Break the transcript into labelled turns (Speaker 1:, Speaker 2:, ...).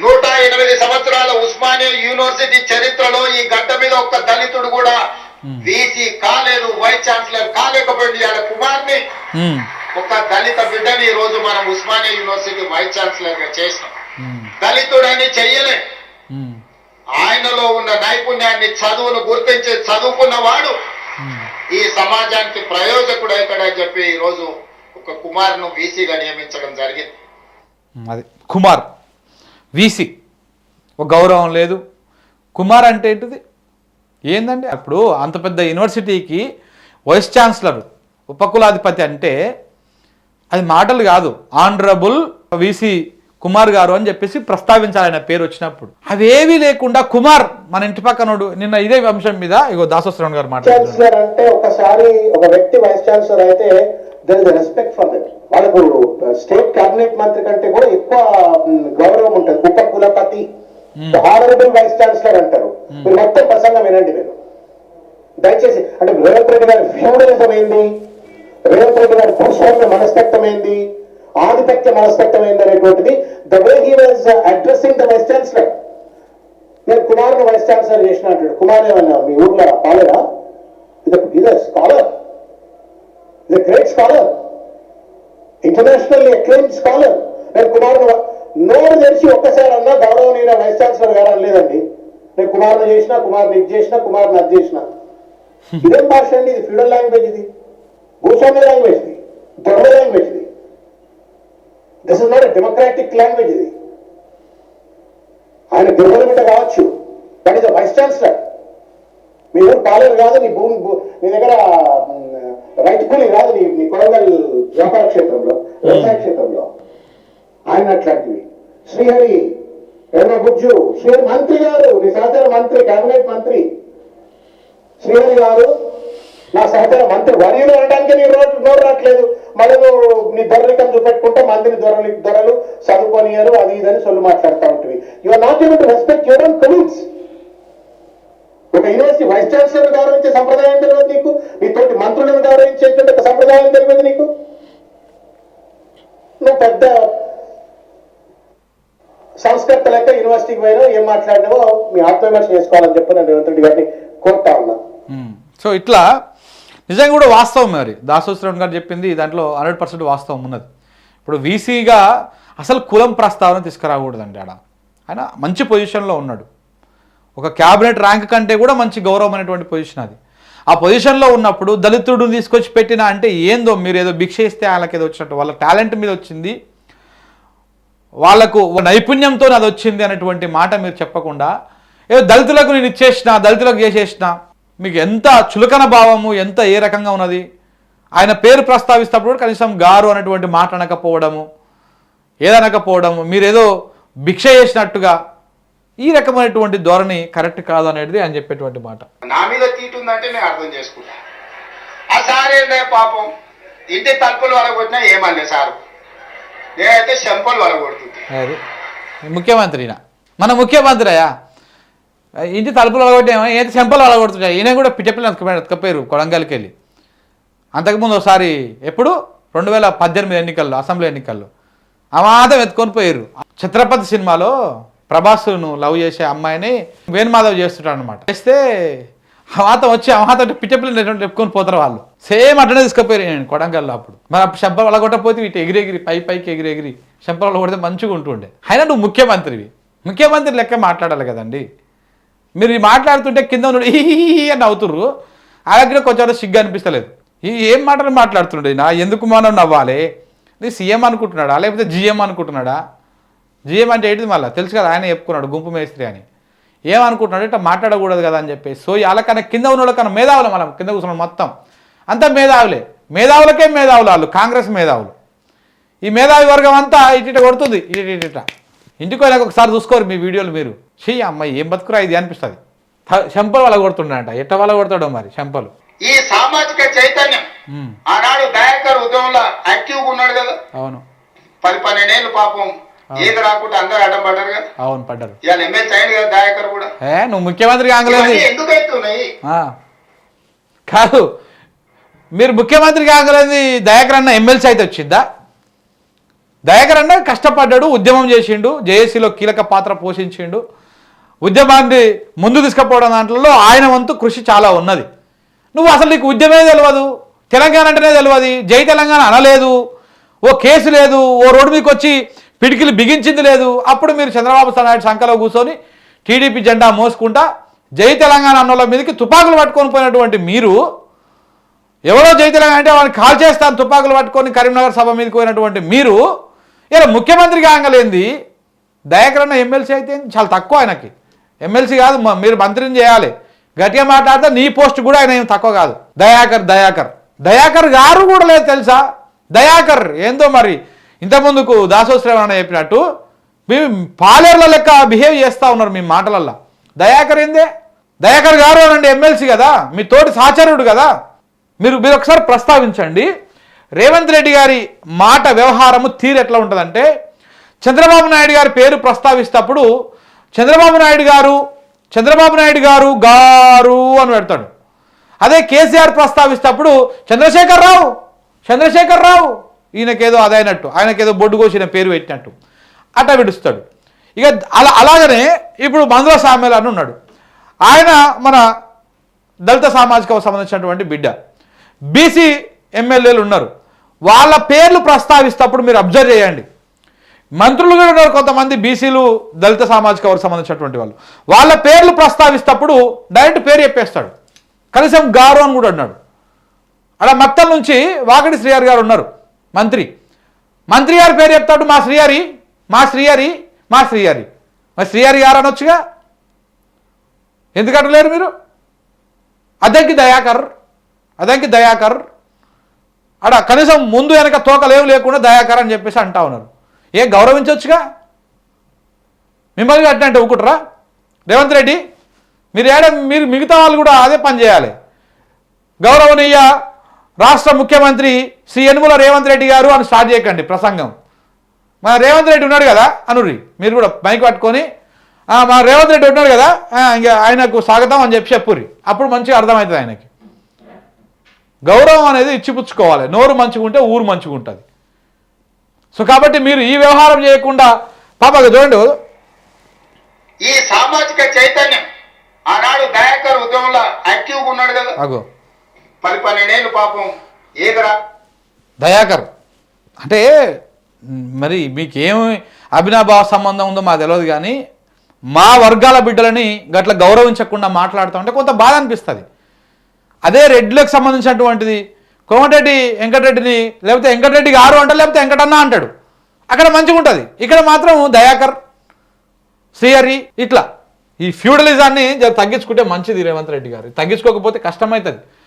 Speaker 1: 108 సంవత్సరాల ఉస్మానియా యూనివర్సిటీ చరిత్రలో ఈ గడ్డ మీద ఒక్క దళితుడు కూడా వీసీ కాలేదు, వైస్ ఛాన్సలర్ కాలేకపోయింది. వాళ్ళ కుమార్ని ఒక దళిత బిడ్డని ఈ రోజు మనం ఉస్మానియా యూనివర్సిటీ వైస్ ఛాన్సలర్ గా చేసినాం. దళితుడని చెయ్యలే. ఆయనలో ఉన్న నైపుణ్యాన్ని, చదువును గుర్తించి చదువుకున్నవాడు ఈ సమాజానికి ప్రయోజకుడు అవుతాడని చెప్పి ఈ రోజు ఒక కుమార్ను వీసీగా నియమించడం జరిగింది.
Speaker 2: అది కుమార్ వీసీ ఒక గౌరవం లేదు. కుమార్ అంటే ఏంటిది, ఏందండి? అప్పుడు అంత పెద్ద యూనివర్సిటీకి వైస్ ఛాన్సలర్, ఉపకులాధిపతి అంటే అది మాటలు కాదు. ఆనరబుల్ వీసీ కుమార్ గారు అని చెప్పేసి ప్రస్తావించాలన్న పేరు వచ్చినప్పుడు. అవేవీ లేకుండా కుమార్ మన ఇంటి పక్కనోడు నిన్న ఇదే అంశం మీద ఇగో దాసోశ్రవణ్ గారు
Speaker 3: మాట్లాడుతున్నారు. అంటే ఒకసారి ఒక వ్యక్తి వైస్ ఛాన్సలర్ అయితే there is a respect for that. వాళ్ళకు స్టేట్ కేబినెట్ మంత్రి కంటే కూడా ఎక్కువ గౌరవం ఉంటుంది. ఉప కులపతి, హానరబుల్ వైస్ ఛాన్సలర్ అంటారు. మీరు మొత్తం ప్రసంగం వినండి మీరు దయచేసి. అంటే రేవంత్ రెడ్డి గారి ఫ్యూడలిజం ఏంది, రేవంత్ రెడ్డి గారి భూస్వామ్య మనస్తత్వం ఏంది, ఆధిపత్య మనస్తత్వం ఏంది అనేటువంటిది the way he was addressing the vice chancellor. నేను కుమార్ను వైస్ ఛాన్సలర్ చేసిన అంటాడు. కుమార్ ఏమన్నా మీ ఊర్లో పాలేరా? ఇది scholar, is a great scholar, internationally acclaimed scholar. నేను కుమార్ను నోరు తెరిచి ఒక్కసారి అన్నా గౌరవనీయ వైస్ ఛాన్సలర్ గారు అనలేదండి. నేను కుమార్ను చేసిన, కుమార్ని ఇది చేసిన, కుమార్ని అది చేసిన. ఇదేం భాష అండి? ఇది ఫ్యూడల్ లాంగ్వేజ్, ఇది భూస్వామ్య లాంగ్వేజ్, ఇది ధర్మ లాంగ్వేజ్, ఇది this is not a democratic language. ఇది ఆయన దుర్బల బిడ్డ కావచ్చు, బట్ ఇస్ వైస్ ఛాన్సలర్. మీ ఊరు పాలేరు కాదు, నీ భూమి నీ దగ్గర రైతు కూలి కాదు, నీ కొడంగల్ వ్యాపార క్షేత్రంలో, వ్యవసాయ క్షేత్రంలో. ఆయన అట్లాంటివి. శ్రీహరి ఎవరో బుజ్జు, శ్రీహరి మంత్రి గారు, నీ సహచర మంత్రి, కేబినెట్ మంత్రి శ్రీహరి గారు నా సహచర మంత్రి వర్యులు అనడానికి నీ నోరు రావట్లేదు. మళ్ళీ నువ్వు నీ దొరలికం చూపెట్టుకుంటే మందిని దొరలు చదువుకొనియారు అది ఇదని సొల్లు మాట్లాడుతూ ఉంటుంది. You are not able to respect your own colleagues. ఒక యూనివర్సిటీ వైస్ ఛాన్సలర్ గౌరవించే సంప్రదాయం తెలియదు నీకు, నీ తోటి మంత్రులను గౌరవించేటువంటి ఒక సంప్రదాయం తెలియదు నీకు. నువ్వు పెద్ద సంస్కర్త లెక్క యూనివర్సిటీకి పోయినా ఏం మాట్లాడినావో మీ ఆత్మవిమర్శ చేసుకోవాలని చెప్పి నేను రేవంత్ రెడ్డి గారిని కోరుతా ఉన్నా.
Speaker 2: సో ఇట్లా నిజంగా కూడా వాస్తవం. మరి దాసోశ్రవణ్ గారు చెప్పింది దాంట్లో 100% వాస్తవం ఉన్నది. ఇప్పుడు వీసీగా అసలు కులం ప్రస్తావన తీసుకురాకూడదండి. ఆయన మంచి పొజిషన్లో ఉన్నాడు. ఒక క్యాబినెట్ ర్యాంక్ కంటే కూడా మంచి గౌరవం అనేటువంటి పొజిషన్ అది. ఆ పొజిషన్లో ఉన్నప్పుడు దళితుడిని తీసుకొచ్చి పెట్టినా అంటే ఏందో, మీరు ఏదో భిక్ష ఇస్తే వాళ్ళకి ఏదో వచ్చినట్టు, వాళ్ళ టాలెంట్ మీద వచ్చింది, వాళ్లకు నైపుణ్యంతో అది వచ్చింది అనేటువంటి మాట మీరు చెప్పకుండా ఏదో దళితులకు నేను ఇచ్చేసిన, దళితులకు చేసేసిన, మీకు ఎంత చులకన భావము, ఎంత ఏ రకంగా ఉన్నది. ఆయన పేరు ప్రస్తావిస్తప్పుడు కూడా కనీసం గారు అనేటువంటి మాట అనకపోవడము, ఏదనకపోవడము, మీరేదో భిక్ష చేసినట్టుగా ఈ రకమైనటువంటి ధోరణి కరెక్ట్ కాదు అనేది అని చెప్పేటువంటి మాట.
Speaker 1: నా మీద తీటుందంటే నేను అర్థం చేసుకుంటా. ఆ సార్ ఏందే పాపం ఇంటి తలుపులు వలగొట్టినా ఏమన్నా సారు, నేనైతే చెంపలు వలగొడుతుంది.
Speaker 2: అది ముఖ్యమంత్రినా, మన ముఖ్యమంత్రి అయ్యా, ఇంటి తలుపులు వలగొట్టి ఏదైతే చెంపలు వలగొడుతున్నాయి. ఈయన కూడా పిట్టపిల్లలు ఎత్తుకపోయారు కొడంగల్కి వెళ్ళి. అంతకుముందు ఒకసారి ఎప్పుడు 2018 ఎన్నికల్లో, అసెంబ్లీ ఎన్నికల్లో అమాతం ఎత్తుకొని పోయారు. ఛత్రపతి సినిమాలో ప్రభాస్ను లవ్ చేసే అమ్మాయిని వేణుమాధవ్ చేస్తుంటాడు అనమాట. చేస్తే అమాతం వచ్చి అమాతం పిట్టపిల్లలు ఎప్పుకొని పోతారు వాళ్ళు. సేమ్ అట్లనే తీసుకుపోయారు నేను కొడంగల్లో. అప్పుడు మరి అప్పుడు చెంపలు వలగొట్టకపోతే ఇటు ఎగిరెగిరి పైకి ఎగిరెగిరి చెంపలు వలగొడితే మంచిగా ఉంటుండే. అయినా నువ్వు ముఖ్యమంత్రివి, ముఖ్యమంత్రి లెక్క మాట్లాడాలి కదండి. మీరు మాట్లాడుతుంటే కింద ఉన్నాడు ఈ అని అవుతుర్రు. ఆ దగ్గర కొంచెం సిగ్గు అనిపిస్తలేదు. ఏం మాటలు మాట్లాడుతుండే, నా ఎందుకు మనం నవ్వాలి? నీ సీఎం అనుకుంటున్నాడా లేకపోతే జిఎం అనుకుంటున్నాడా? జిఎం అంటే ఏంటిది మళ్ళీ తెలుసు కదా, ఆయన చెప్పుకున్నాడు గుంపు మేస్త్రి అని. ఏమనుకుంటున్నాడు, ఇట్లా మాట్లాడకూడదు కదా అని చెప్పేసి. సో వాళ్ళకన్నా కింద ఉన్న కన్నా మేధావులు, మనం కింద కూర్చున్నాం మొత్తం అంతా మేధావులే. మేధావులకే మేధావులు వాళ్ళు, కాంగ్రెస్ మేధావులు. ఈ మేధావి వర్గం అంతా ఇటు కొడుతుంది, ఇట ఇంటికి వెళ్ళాక ఒకసారి చూసుకోరు మీ వీడియోలు మీరు. అమ్మాయి ఏం బతుకురా ఇది అనిపిస్తుంది. చెంపలు వల్ల కొడుతుండట, ఎట్ట వల్ల కొడతాడో మరి చెంపలు.
Speaker 1: ఈ సామాజిక చైతన్యం ఆనాడు దయాకర్ ఉద్యమంలో యాక్టివ్గా ఉన్నాడు కదా.
Speaker 2: అవును,
Speaker 1: 10-12 ఏళ్ళు పాపం ఏది రాకుండా అందరూ అడ్డం పడ్డారు కదా.
Speaker 2: అవును పడ్డారు.
Speaker 1: ఇవాళ ఎమ్మెల్సీ అయ్యింది కదా దయాకర్ కూడా.
Speaker 2: నువ్వు ముఖ్యమంత్రి కాగలేదు
Speaker 1: ఎందుకు అవుతున్నాయి
Speaker 2: కాదు, మీరు ముఖ్యమంత్రి కాగలేదు దయాకర్ అన్న ఎమ్మెల్సీ అయితే వచ్చిందా? దయాకర్ అన్న కష్టపడ్డాడు, ఉద్యమం చేసిండు, జేఏసీలో కీలక పాత్ర పోషించిండు, ఉద్యమాన్ని ముందు తీసుకుపోవడం దాంట్లో ఆయన వంతు కృషి చాలా ఉన్నది. నువ్వు అసలు నీకు ఉద్యమే తెలియదు, తెలంగాణ అంటేనే తెలియదు, జై తెలంగాణ అనలేదు, ఓ కేసు లేదు, ఓ రోడ్డు మీదకి వచ్చి పిడికిలు బిగించింది లేదు. అప్పుడు మీరు చంద్రబాబు నాయుడు సంఖలో కూర్చొని టీడీపీ జెండా మోసుకుంటా జై తెలంగాణ అన్నోళ్ళ మీదకి తుపాకులు పట్టుకొని పోయినటువంటి మీరు, ఎవరో జై తెలంగాణ అంటే వాళ్ళని కాల్ చేస్తాను తుపాకులు పట్టుకొని కరీంనగర్ సభ మీదకి పోయినటువంటి మీరు ఇలా ముఖ్యమంత్రి కాగలేంది. దయాకర్ అన్న ఎమ్మెల్సీ అయితే చాలా తక్కువ, ఆయనకి ఎమ్మెల్సీ కాదు, మీరు మంత్రిని చేయాలి. గట్టిగా మాట్లాడితే నీ పోస్ట్ కూడా ఆయన ఏం తక్కువ కాదు. దయాకర్ గారు కూడా లేదు తెలుసా. దయాకర్ ఏందో మరి ఇంతకుముందుకు దాసోశ్రవణ అన్న చెప్పినట్టు మేము పాలేర్ల లెక్క బిహేవ్ చేస్తూ ఉన్నారు మీ మాటలల్లో. దయాకర్ ఏందే, దయాకర్ గారు అనండి ఎమ్మెల్సీ కదా, మీ తోటి సహచరుడు కదా. మీరు ఒకసారి ప్రస్తావించండి. రేవంత్ రెడ్డి గారి మాట వ్యవహారము తీరు ఎట్లా ఉంటుందంటే, చంద్రబాబు నాయుడు గారి పేరు ప్రస్తావిస్తప్పుడు చంద్రబాబు నాయుడు గారు గారు అని పెడతాడు. అదే కేసీఆర్ ప్రస్తావిస్తప్పుడు చంద్రశేఖర్ రావు ఈయనకేదో అదైనట్టు, ఆయనకేదో బొడ్డు కోసిన పేరు పెట్టినట్టు అట్లా విడుస్తాడు. ఇక అలాగనే ఇప్పుడు మందుల సామ్యాలు అని ఉన్నాడు. ఆయన మన దళిత సామాజిక సంబంధించినటువంటి బిడ్డ. బీసీ ఎమ్మెల్యేలు ఉన్నారు, వాళ్ళ పేర్లు ప్రస్తావిస్తప్పుడు మీరు అబ్జర్వ్ చేయండి. మంత్రులు కూడా ఉన్నారు కొంతమంది బీసీలు, దళిత సామాజిక వర్గం సంబంధించినటువంటి వాళ్ళు. వాళ్ళ పేర్లు ప్రస్తావిస్తప్పుడు డైరెక్ట్ పేరు చెప్పేస్తాడు, కనీసం గారు అని కూడా అన్నాడు. అలా మత్తల నుంచి వాకటి శ్రీహరి గారు ఉన్నారు మంత్రి గారి పేరు చెప్తాడు, మా శ్రీహరి మరి శ్రీహరి గారు అనొచ్చుగా, ఎందుకంటలేరు మీరు? అదంకి దయాకర్ అడ కనీసం ముందు వెనక తోకలేవు లేకుండా దయాకర్ అని చెప్పేసి అంటా ఉన్నారు. గౌరవించవచ్చుగా, మిమ్మల్ని అట్లా అంటే ఊకుంటారా? రేవంత్ రెడ్డి మీరు మిగతా వాళ్ళు కూడా అదే పని చేయాలి. గౌరవనీయ రాష్ట్ర ముఖ్యమంత్రి శ్రీ యనుమల రేవంత్ రెడ్డి గారు అని స్టార్ట్ చేయకండి ప్రసంగం. మన రేవంత్ రెడ్డి ఉన్నాడు కదా అనురి, మీరు కూడా మైక్ పట్టుకొని మన రేవంత్ రెడ్డి ఉన్నాడు కదా ఇంకా ఆయనకు స్వాగతం అని చెప్పుర్రి, అప్పుడు మంచిగా అర్థమవుతుంది ఆయనకి. గౌరవం అనేది ఇచ్చిపుచ్చుకోవాలి, నోరు మంచిగా ఉంటే ఊరు మంచిగా ఉంటుంది. సో కాబట్టి మీరు ఈ వ్యవహారం చేయకుండా పాపగా చూడండి.
Speaker 1: ఈ సామాజిక చైతన్యం ఆనాడు దయాకర్ ఉద్యమంలో యాక్టివ్గా ఉన్నాడు కదా, 12 ఏళ్ళు పాపం ఏగరా.
Speaker 2: దయాకర్ అంటే మరి మీకేమి అభినాభావ సంబంధం ఉందో మాకు తెలియదు, కానీ మా వర్గాల బిడ్డలని గట్ల గౌరవించకుండా మాట్లాడుతూ ఉంటే కొంత బాధ అనిపిస్తుంది. అదే రెడ్లకు సంబంధించినటువంటిది కోమటిరెడ్డి వెంకటరెడ్డిని లేకపోతే వెంకటరెడ్డి గారు అంటాడు, లేకపోతే వెంకటన్న అంటాడు, అక్కడ మంచిగా ఉంటుంది. ఇక్కడ మాత్రం దయాకర్, శ్రీహరి ఇట్లా ఈ ఫ్యూడలిజాన్ని తగ్గించుకుంటే మంచిది రేవంత్ రెడ్డి గారు. తగ్గించుకోకపోతే కష్టమవుతుంది.